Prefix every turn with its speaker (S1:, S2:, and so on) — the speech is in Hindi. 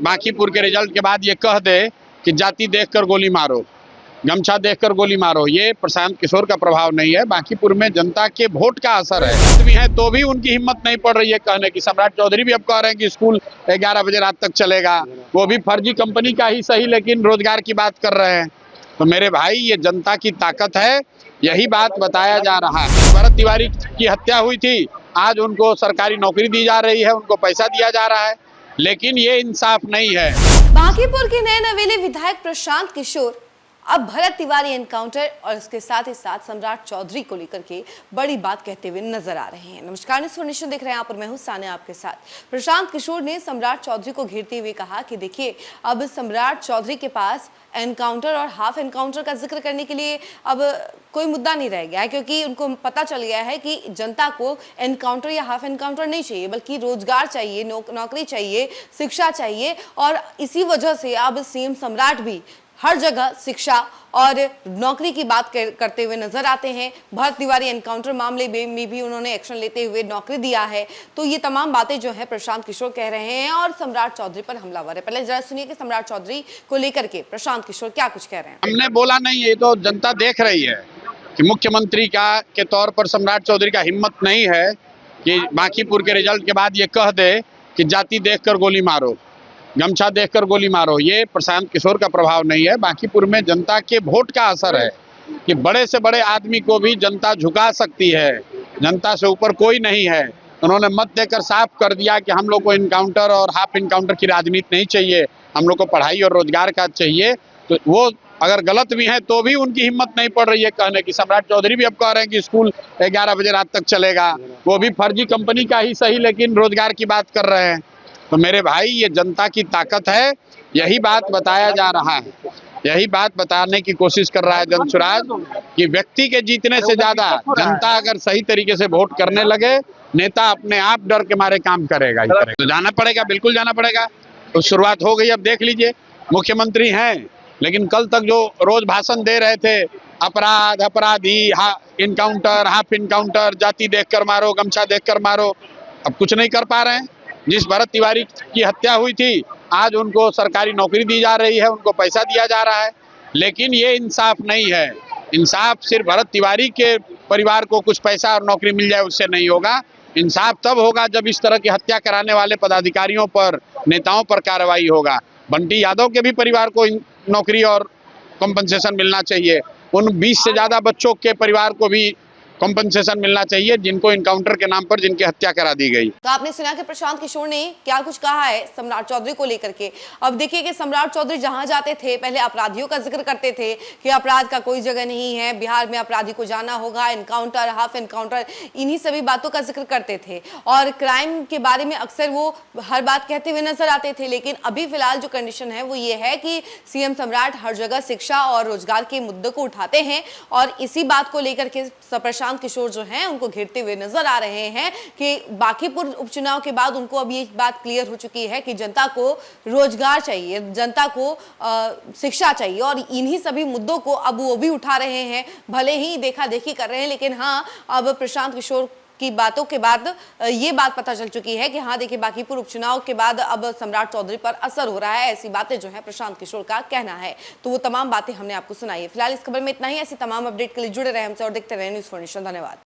S1: बांकीपुर के रिजल्ट के बाद ये कह दे कि जाति देखकर गोली मारो, गमछा देखकर गोली मारो, ये प्रशांत किशोर का प्रभाव नहीं है। बांकीपुर में जनता के वोट का असर है। आदमी है तो भी उनकी हिम्मत नहीं पड़ रही है कहने की। सम्राट चौधरी भी अब कह रहे हैं कि स्कूल 11 बजे रात तक चलेगा, वो भी फर्जी कंपनी का ही सही, लेकिन रोजगार की बात कर रहे हैं। तो मेरे भाई, ये जनता की ताकत है, यही बात बताया जा रहा है। भरत तिवारी की हत्या हुई थी, आज उनको सरकारी नौकरी दी जा रही है, उनको पैसा दिया जा रहा है, लेकिन ये इंसाफ नहीं है।
S2: बांकीपुर के नए नवेले विधायक प्रशांत किशोर अब भरत तिवारी एनकाउंटर और इसके साथ ही साथ सम्राट चौधरी को लेकर के बड़ी बात कहते हुए नजर आ रहे हैं। नमस्कार, न्यूज़ 4 नेशन देख रहे हैं, यहाँ पर मैं हूं सानिया आपके साथ। प्रशांत किशोर ने सम्राट चौधरी को घेरते हुए कहा कि देखिए, अब सम्राट चौधरी के पास एनकाउंटर और हाफ एनकाउंटर का जिक्र करने के लिए अब कोई मुद्दा नहीं रह गया है, क्योंकि उनको पता चल गया है कि जनता को एनकाउंटर या हाफ एनकाउंटर नहीं चाहिए, बल्कि रोजगार चाहिए, नौकरी चाहिए, शिक्षा चाहिए। और इसी वजह से अब सीएम सम्राट भी हर जगह शिक्षा और नौकरी की बात करते हुए नजर आते हैं। भरत तिवारी एनकाउंटर मामले में भी उन्होंने एक्शन लेते हुए नौकरी दिया है। तो ये तमाम बातें जो है प्रशांत किशोर कह रहे हैं और सम्राट चौधरी पर हमलावर है। पहले जरा सुनिए कि सम्राट चौधरी को लेकर के प्रशांत किशोर क्या कुछ कह रहे हैं।
S1: हमने बोला नहीं, ये तो जनता देख रही है कि मुख्यमंत्री के तौर पर सम्राट चौधरी का हिम्मत नहीं है कि बांकीपुर के रिजल्ट के बाद ये कह दे कि जाति देखकर गोली मारो, गमछा देखकर गोली मारो, ये प्रशांत किशोर का प्रभाव नहीं है। बांकीपुर में जनता के वोट का असर है कि बड़े से बड़े आदमी को भी जनता झुका सकती है, जनता से ऊपर कोई नहीं है। उन्होंने मत देकर साफ कर दिया कि हम लोग को इनकाउंटर और हाफ इनकाउंटर की राजनीति नहीं चाहिए, हम लोग को पढ़ाई और रोजगार का चाहिए। तो वो अगर गलत भी है तो भी उनकी हिम्मत नहीं पड़ रही है कहने की। सम्राट चौधरी भी अब कह रहे हैं कि स्कूल 11 बजे रात तक चलेगा, वो भी फर्जी कंपनी का ही सही, लेकिन रोजगार की बात कर रहे हैं। तो मेरे भाई, ये जनता की ताकत है, यही बात बताया जा रहा है, यही बात बताने की कोशिश कर रहा है जनसुराज कि व्यक्ति के जीतने से ज्यादा जनता अगर सही तरीके से वोट करने लगे, नेता अपने आप डर के मारे काम करेगा ही करेगा। तो जाना पड़ेगा, बिल्कुल जाना पड़ेगा। तो शुरुआत हो गई। अब देख लीजिए, मुख्यमंत्री हैं, लेकिन कल तक जो रोज भाषण दे रहे थे, अपराध, अपराधी, इनकाउंटर, हाफ इनकाउंटर, जाति देखकर मारो, गमछा देखकर मारो, अब कुछ नहीं कर पा रहे हैं। जिस भरत तिवारी की हत्या हुई थी, आज उनको सरकारी नौकरी दी जा रही है, उनको पैसा दिया जा रहा है, लेकिन ये इंसाफ नहीं है। इंसाफ सिर्फ भरत तिवारी के परिवार को कुछ पैसा और नौकरी मिल जाए उससे नहीं होगा। इंसाफ तब होगा जब इस तरह की हत्या कराने वाले पदाधिकारियों पर, नेताओं पर कार्रवाई होगा। बंटी यादव के भी परिवार को नौकरी और कॉम्पनसेशन मिलना चाहिए। उन 20 से ज्यादा बच्चों के परिवार को भी कॉम्पनसेशन मिलना चाहिए जिनको इनकाउंटर के नाम पर जिनकी हत्या करा दी गई।
S2: तो आपने सुना कि प्रशांत किशोर ने क्या कुछ कहा है सम्राट चौधरी को लेकर के। अब देखिए कि सम्राट चौधरी जहां जाते थे पहले अपराधियों का जिक्र करते थे कि अपराध का कोई जगह नहीं है, बिहार में अपराधी को जाना होगा, एनकाउंटर, हाफ एनकाउंटर, इन्हीं सभी बातों का जिक्र करते थे और क्राइम के बारे में अक्सर वो हर बात कहते हुए नजर आते थे। लेकिन अभी फिलहाल जो कंडीशन है वो ये है कि सीएम सम्राट हर जगह शिक्षा और रोजगार के मुद्दे को उठाते हैं और इसी बात को लेकर के प्रशांत किशोर जो हैं उनको घेरते हुए नजर आ रहे हैं कि बांकीपुर उपचुनाव के बाद उनको अब ये बात क्लियर हो चुकी है कि जनता को रोजगार चाहिए, जनता को शिक्षा चाहिए और इन्हीं सभी मुद्दों को अब वो भी उठा रहे हैं। भले ही देखा देखी कर रहे हैं, लेकिन हाँ, अब प्रशांत किशोर की बातों के बाद ये बात पता चल चुकी है कि हाँ देखिए, बांकीपुर उपचुनाव के बाद अब सम्राट चौधरी पर असर हो रहा है। ऐसी बातें जो है प्रशांत किशोर का कहना है। तो वो तमाम बातें हमने आपको सुनाई है। फिलहाल इस खबर में इतना ही। ऐसी तमाम अपडेट के लिए जुड़े रहे हमसे और देखते रहे न्यूज़ 4 नेशन। धन्यवाद।